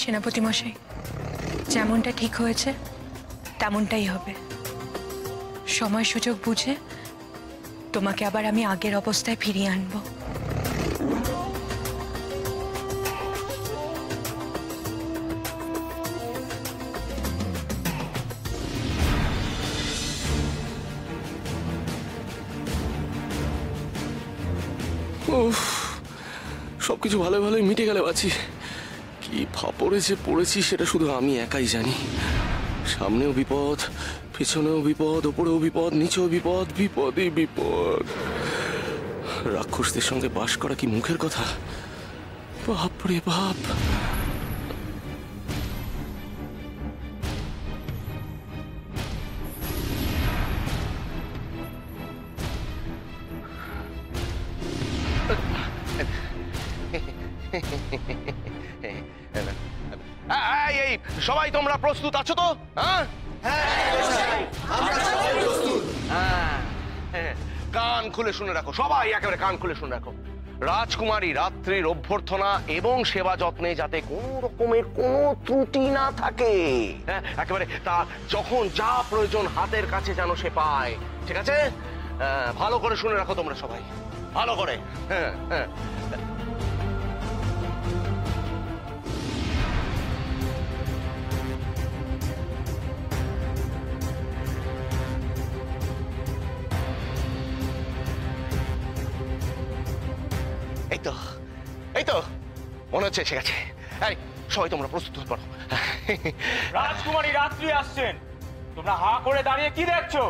সেনাপতি মশাই, যেমনটা ঠিক হয়েছে তেমনটাই হবে। সময় সুযোগ বুঝে তোমাকে আবার আমি আগের অবস্থায় ফিরিয়ে আনবো। সবকিছু ভালো ভালোই মিটে গেলে বাঁচি। কি ফাপড়ে যে পড়েছি সেটা শুধু আমি একাই জানি। সামনেও বিপদ, পিছনেও বিপদ, ওপরেও বিপদ, নিচেও বিপদ, বিপদই বিপদ। রাক্ষসদের সঙ্গে বাস করা কি মুখের কথা? বাপ রে বাপ। সবাই তোমরা প্রস্তুত আছো তো? কান খুলে শুনে রাখো, সবাই একেবারে কান খুলে শুনে রাখো। রাজকুমারী রাত্রির অভ্যর্থনা এবং সেবা যত্নে যাতে কোন রকমের কোনো ত্রুটি না থাকে, একেবারে তা যখন যা প্রয়োজন হাতের কাছে যেন সে পায়। ঠিক আছে? ভালো করে শুনে রাখো তোমরা সবাই, ভালো করে। হ্যাঁ। এই তো মনে হচ্ছে এসে গেছে। এই সবাই তোমরা প্রস্তুত হয়ে পড়ো। রাজকুমারী রাত্রি আসছেন, তোমরা হা করে দাঁড়িয়ে কি দেখছো?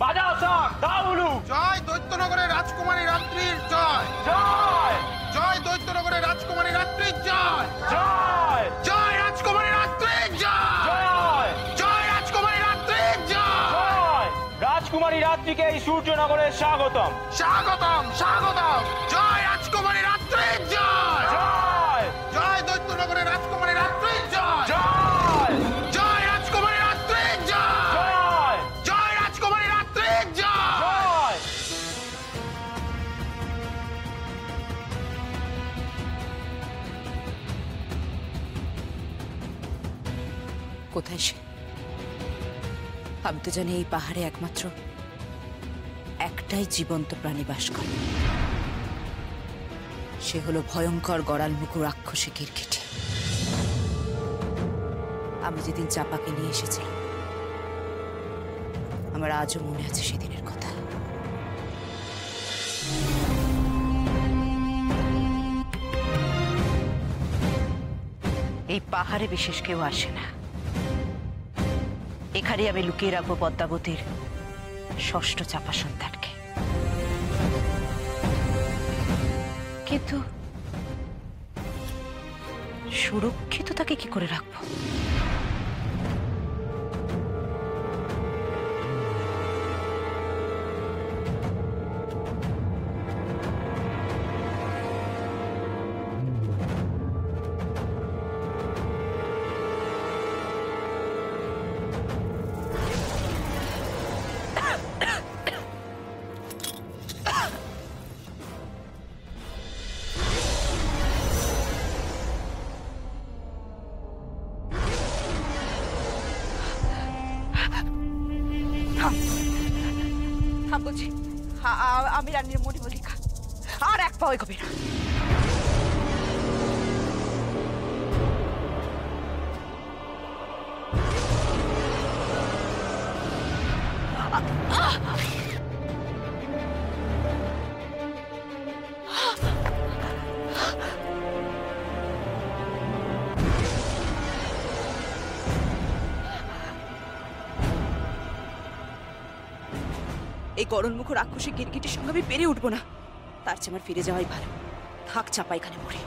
বাজাও শাক, দাও উলু। জয় দৈত্যনগরের রাজকুমারী রাত্রির জয়। জয় জয় দৈত্যনগরের রাজকুমারী রাত্রির জয়। জয় জয় রাজকুমারী রাত্রির জয়। জয় জয় রাজকুমারী রাত্রির জয়। জয় রাজকুমারী রাত্রিকে এই সূর্যনগরে স্বাগতম। স্বাগতম স্বাগতম। জয় রাজকুমারী রাত্রির জয়। জয় জয় দৈত্যনগরের রাজকুমারী রাত্রির জয়। জয় জয় রাজকুমারী রাত্রির জয়। জয় জয় রাজকুমারী রাত্রির জয়। জয়। কোথায় সে? আমি তো জানি এই পাহাড়ে একমাত্র একটাই জীবন্ত প্রাণী বাস করে, সে হলো ভয়ঙ্কর গড়াল মুখ রাক্ষসী গিরগিটি। আমি যেদিন চাপাকে নিয়ে এসেছিলাম, আমার আজও মনে আছে সেদিনের কথা। এই পাহাড়ে বিশেষ কেউ আসে না। এখানে আমি লুকিয়ে রাখবো পদ্মাবতীর ষষ্ঠ চাপা সন্তানকে। কিন্তু সুরক্ষিত তাকে কি করে রাখবো? বলছি আমি রানীর মণিমল্লিকা, আর এক পাও এগোবে না। এই গরলমুখ রাক্ষসী গিরগিটির সঙ্গে আমি পেরে উঠবো না। তার চেয়ে আমার ফিরে যাওয়াই ভালো। থাক চাপা এখানে মরে।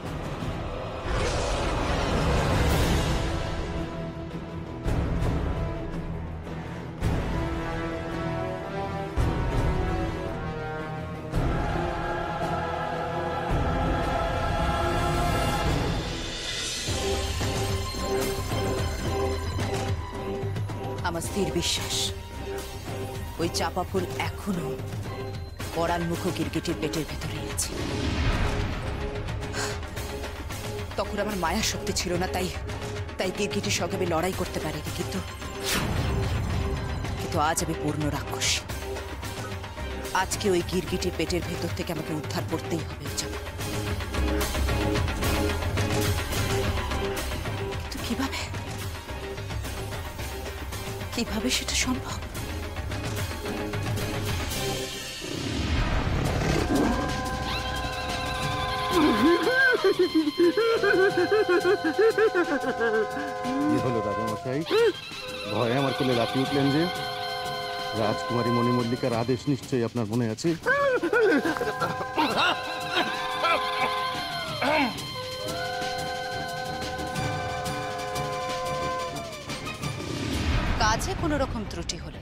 আমার স্থির বিশ্বাস ওই চাপা ফুল এখনো গড়াল মুখ গিরগিটির পেটের ভেতরেই আছে। তখন আমার মায়া শক্তি ছিল না, তাই তাই গিরগিটির সঙ্গে আমি লড়াই করতে পারিনি, কিন্তু আজ আমি পূর্ণ রাক্ষসী। আজকে ওই গিরগিটির পেটের ভেতর থেকে আমাকে উদ্ধার করতেই হবে। কিন্তু কিভাবে কিভাবে সেটা সম্ভব? কি হলো রাজামশাই, ভয়ে আমার কোলে লাফিয়ে উঠলেন যে? রাজকুমারী মণিমল্লিকার আদেশ নিশ্চয়ই আপনার মনে আছে। কাজে কোনো রকম ত্রুটি হলে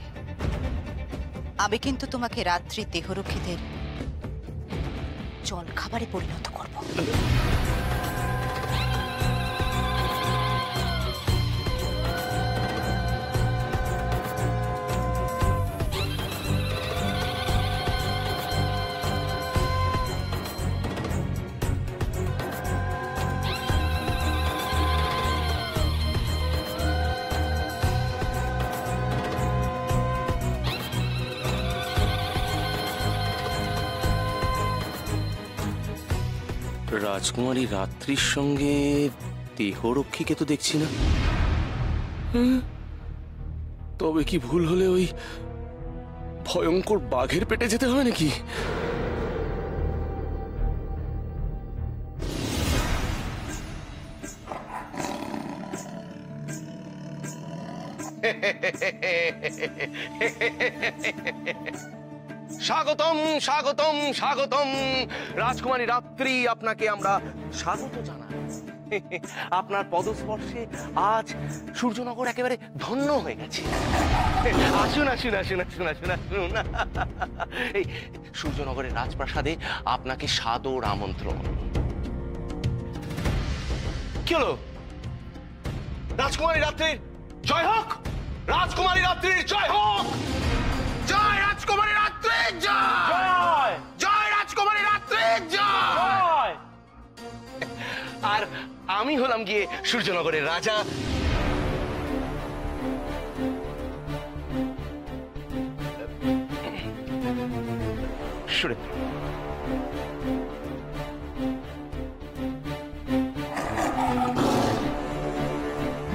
আমি কিন্তু তোমাকে রাত্রি দেহরক্ষীদের জল খাবারে পরিণত করব। রাজকুমারী রাত্রির সঙ্গে দেহরক্ষীকে তো দেখছি না। তবে কি ভুল হলে ওই ভয়ঙ্কর বাঘের পেটে যেতে হবে নাকি? স্বাগতম স্বাগতম স্বাগতম রাজকুমারী রাত্রি, আপনাকে আমরা স্বাগত জানাই। আপনার পদস্পর্শে আজ সূর্যনগর একেবারে ধন্য হয়ে গেছে। আসুন আসুন আসুন আসুন আসুন আসুন। এই সূর্যনগরের রাজপ্রাসাদে আপনাকে সাদর আমন্ত্রণ। কি হলো? রাজকুমারী রাত্রির জয় হোক! রাজকুমারী রাত্রির জয় হোক! জয় রাজকুমারী রাত্রির জয়! জয় জয় রাজকুমারী রাত্রির জয়! জয়। আর আমি হলাম গিয়ে সূর্যনগরের রাজা। সুরেন্দ্র।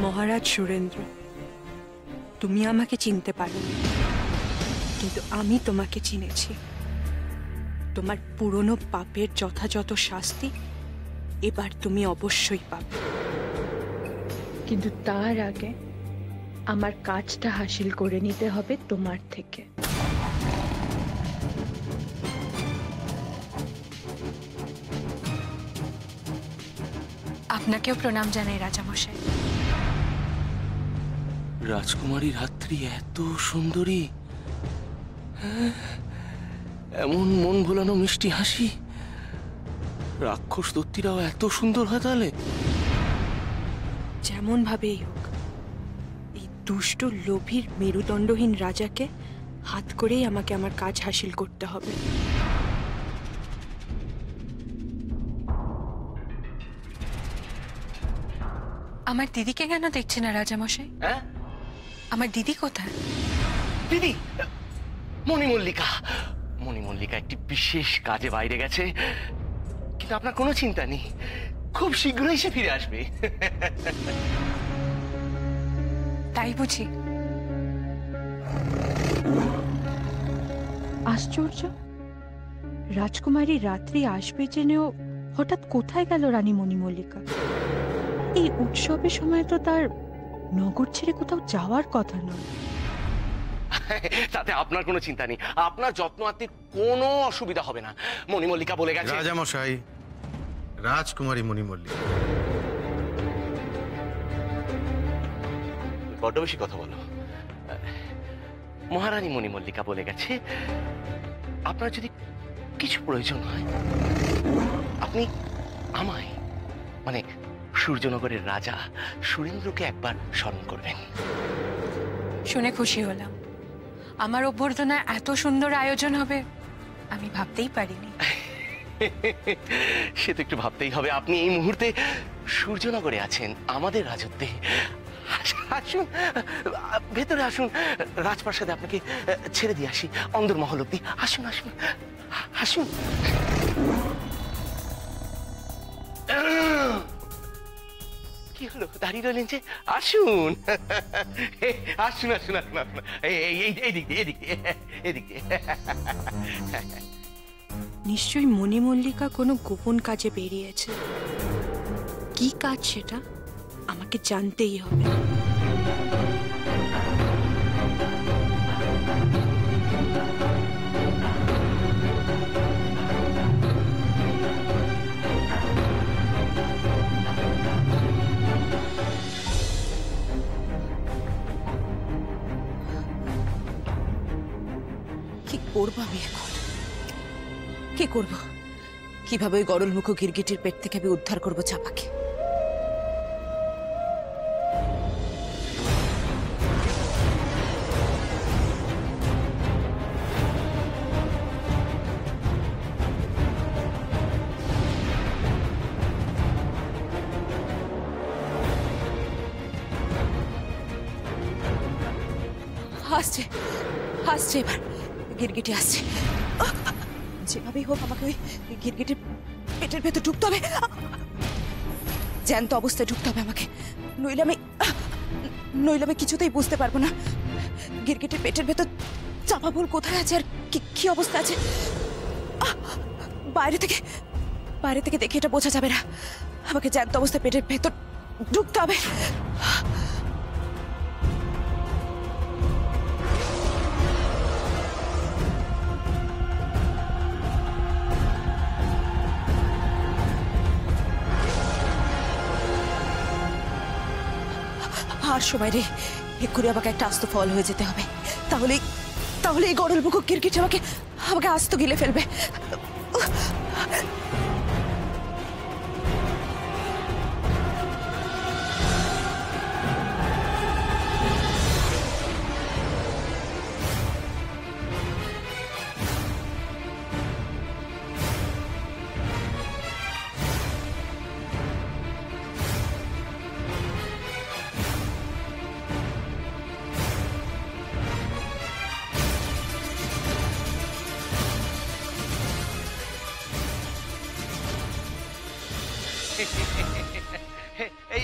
মহারাজ সুরেন্দ্র, তুমি আমাকে চিনতে পারোনি, কিন্তু আমি তোমাকে চিনেছি। তোমার পুরনো পাপের যথাযথ শাস্তি এবার তুমি অবশ্যই পাবে, কিন্তু তার আগে আমার কাজটা হাসিল করে নিতে হবে তোমার থেকে। আপনাকেও প্রণাম জানাই রাজামশাই। রাজকুমারী রাত্রি এত সুন্দরী, এমন মন ভোলানো মিষ্টি হাসি। রাক্ষস দত্তিরাও এত সুন্দর হয় তাহলে? যেমন ভাবেই হোক, এই দুষ্ট লোভীর মেরুদণ্ডহীন রাজাকে হাত করেই আমাকে আমার কাজ হাসিল করতে হবে। আমার দিদিকে কেন দেখছি না রাজামশাই? হ্যাঁ, আমার দিদি কোথায়? দিদি মণিমল্লিকা। মণিমল্লিকা একটি বিশেষ কাজে বাইরে গেছে, কিন্তু আপনার কোনো চিন্তা নেই, খুব শীঘ্রই সে ফিরে আসবে। তাই বুঝি? আশ্চর্য, রাজকুমারী রাত্রি আসবে জেনেও হঠাৎ কোথায় গেল রানী মণিমল্লিকা? এই উৎসবের সময় তো তার নগর ছেড়ে কোথাও যাওয়ার কথা নয়। তাতে আপনার কোনো চিন্তা নেই, আপনার যত্ন আত্মীর কোনো অসুবিধা হবে না। মণিমল্লিকা বলে গেছে। রাজামশাই, রাজকুমারী মণিমল্লিকা। বড্ড বেশি কথা বলো। মহারানী মণিমল্লিকা বলে গেছে, আপনার যদি কিছু প্রয়োজন হয় আপনি আমায়, মানে সূর্যনগরের রাজা সুরেন্দ্রকে একবার স্মরণ করবেন। শুনে খুশি হলাম। আমার অভ্যর্থনা এত সুন্দর আয়োজন হবে আমি ভাবতেই পারিনি। সে তো একটু ভাবতেই হবে। আপনি এই মুহূর্তে সূর্যনগরে আছেন, আমাদের রাজত্বে। আসুন, ভেতরে আসুন, রাজপ্রাসাদে আপনাকে ছেড়ে দিয়ে আসি অন্দরমহল অব্দি। আসুন আসুন আসুন। কি হলো, দাঁড়িয়ে রইলেন যে? আসুন আসুন আসুন আসুন আসুন, এইদিক দিয়ে এদিক দিয়ে এদিক দিয়ে। নিশ্চয়ই মণিমল্লিকা কোনো গোপন কাজে বেরিয়েছে। কি কাজ সেটা আমাকে জানতেই হবে। কি করবো আমি এখন? কি করব? কিভাবে ওই গরল মুখ গিরগিটির পেট থেকে আমি উদ্ধার করবো চাপাকে? আসছে আসছে, এবার গিরগিটি আসছে। যেভাবেই হোক আমাকে ওই গিরগিটির পেটের ভেতর ঢুকতে হবে, জ্যান্ত অবস্থায় ঢুকতে হবে আমাকে, নইলে আমি কিছুতেই বুঝতে পারবো না গিরগিটির পেটের ভেতর চাপা ফুল কোথায় আছে আর কি অবস্থা আছে। বাইরে থেকে দেখে এটা বোঝা যাবে না, আমাকে জ্যান্ত অবস্থায় পেটের ভেতর ঢুকতে হবে। আর সময় রে, এক্ষুনি আমাকে একটা আস্ত ফল হয়ে যেতে হবে, তাহলে এই গরল বুকু গিরগিট আমাকে আস্ত গিলে ফেলবে।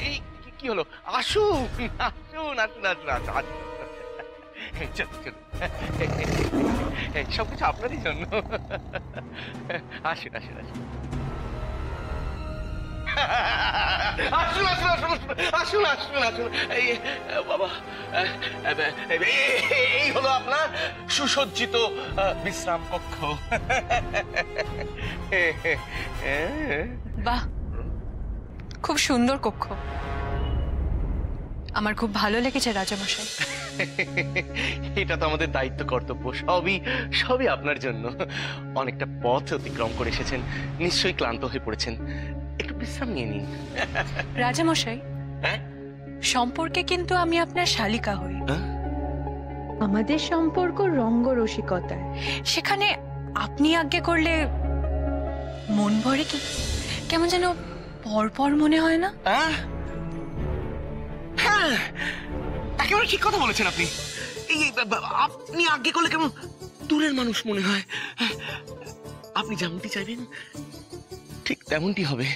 এই কি হলো? আসুন আসুন আসুন আসুন আসুন, চলুন চলুন, সবকিছু আপনারই জন্য। আসুন আসুন আসুন আসুন আসুন আসুন আসুন আসুন আসুন। এই বাবা, এই হলো আপনার সুসজ্জিত বিশ্রাম কক্ষ। বাহ, খুব সুন্দর কক্ষ, আমার খুব ভালো লেগেছে রাজামশাই। এটা তো আমাদের দায়িত্ব কর্তব্য, সবই আপনার জন্য। অনেকটা পথ অতিক্রম করে এসেছেন, নিশ্চয়ই ক্লান্ত হয়ে পড়েছেন, একটু বিশ্রাম নিয়ে নিন। রাজামশাই, হ্যাঁ? সম্পর্কে কিন্তু আমি আপনার শালিকা হই। আমাদের সম্পর্ক রঙ্গরসিকতায়। সেখানে আপনি আজ্ঞে করলে মন ভরে কি? কেমন যেন পরপর মনে হয় না? হ্যাঁ, একেবারে ঠিক কথা বলেছেন আপনি। আপনি আজ্ঞে করলে কেমন দূরের মানুষ মনে হয়। আপনি যেমনটি চাইবেন ঠিক তেমনটি হবে।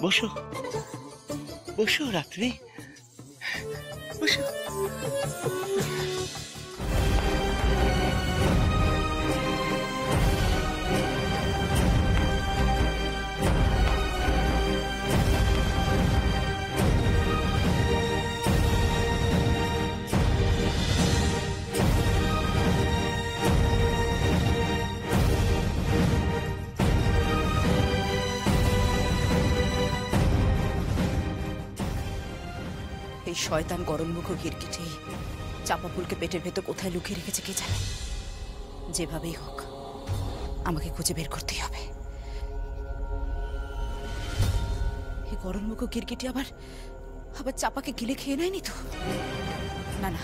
বসো বসো রাত্রি, বসো। এই শয়তান গরলমুখ গিরগিটি চাপা ফুলকে পেটের ভেতর কোথায় লুকিয়ে রেখেছে কে জানে। যেভাবেই হোক আমাকে খুঁজে বের করতেই হবে। এই গরলমুখ গিরগিটি আবার চাপাকে গিলে খেয়ে নেয়নি তো? না,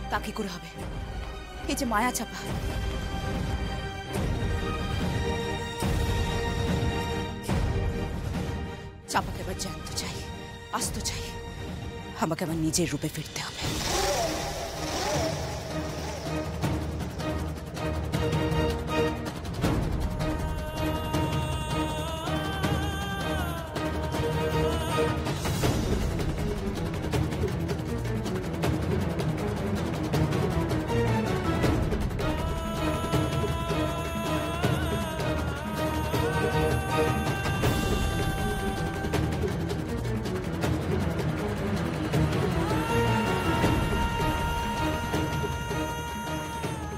তা কি করে হবে? এই যে মায়া চাপা, চাপাকে এবার জ্যান্ত চাই, আস্ত চাই। আমাকে আমার নিজের রূপে ফিরতে হবে।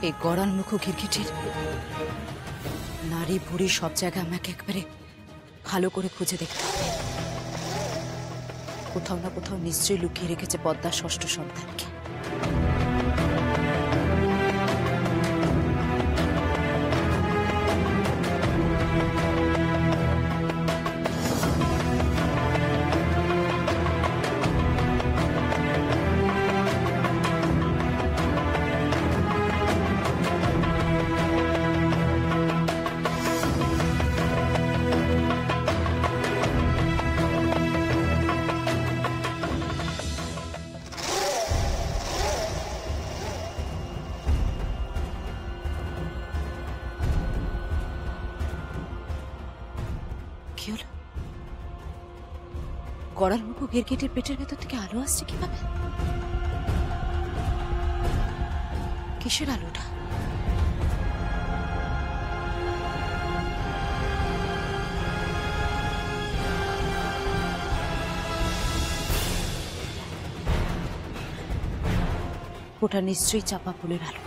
এই গড়ান মুখ ঘিরঘিটির নারী বুড়ি সব জায়গায় আমাকে একবারে ভালো করে খুঁজে দেখতে হবে। কোথাও না কোথাও নিশ্চয়ই লুকিয়ে রেখেছে পদ্মার ষষ্ঠ সন্তানকে। কি হলো? গড়ার মুখ গিরগিটির পেটের ভেতর থেকে আলো আসছে কিভাবে? কিসের আলোটা? ওটা নিশ্চয়ই চাপা ফুলের আলো।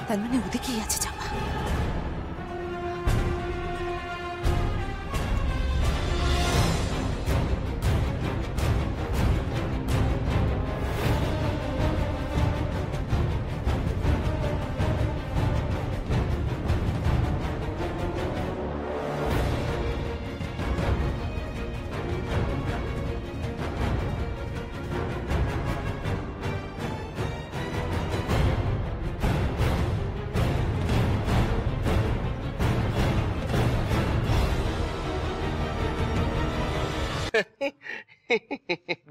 তার মানে ওদিকেই আছে চাপা।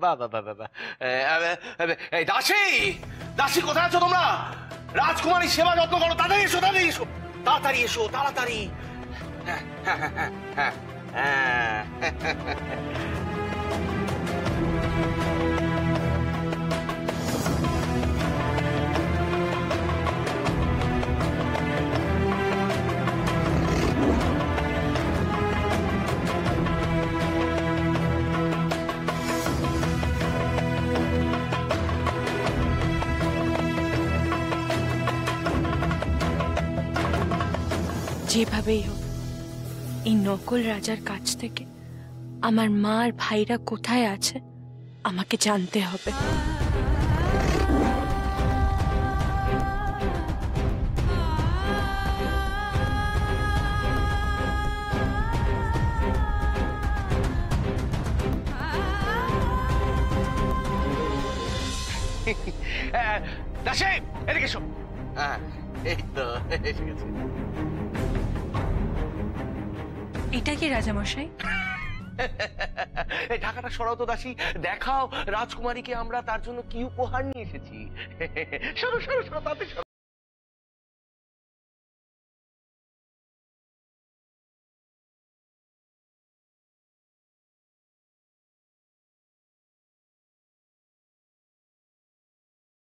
বাবা বাবা বাবা, এই দাসী, দাসী কোথায় আছো তোমরা? রাজকুমারী সেবা যত্ন করো, তাড়াতাড়ি এসো, তাড়াতাড়ি এসো, তাড়াতাড়ি এসো, তাড়াতাড়ি। হ্যাঁ হ্যাঁ হ্যাঁ হ্যাঁ হ্যাঁ। যেভাবেই হোক এই নকল রাজার কাছ থেকে আমার মা আর ভাইরা কোথায় আছে আমাকে জানতে হবে। দাসী, এদিকে এসো। হ্যাঁ, এই তো এসে গেছে। এটা কি রাজামশাই? এই ঢাকাটা সরাও তো দাসী, দেখাও রাজকুমারীকে আমরা তার জন্য কি উপহার নিয়ে এসেছি। সরো সরো সরো, তাতে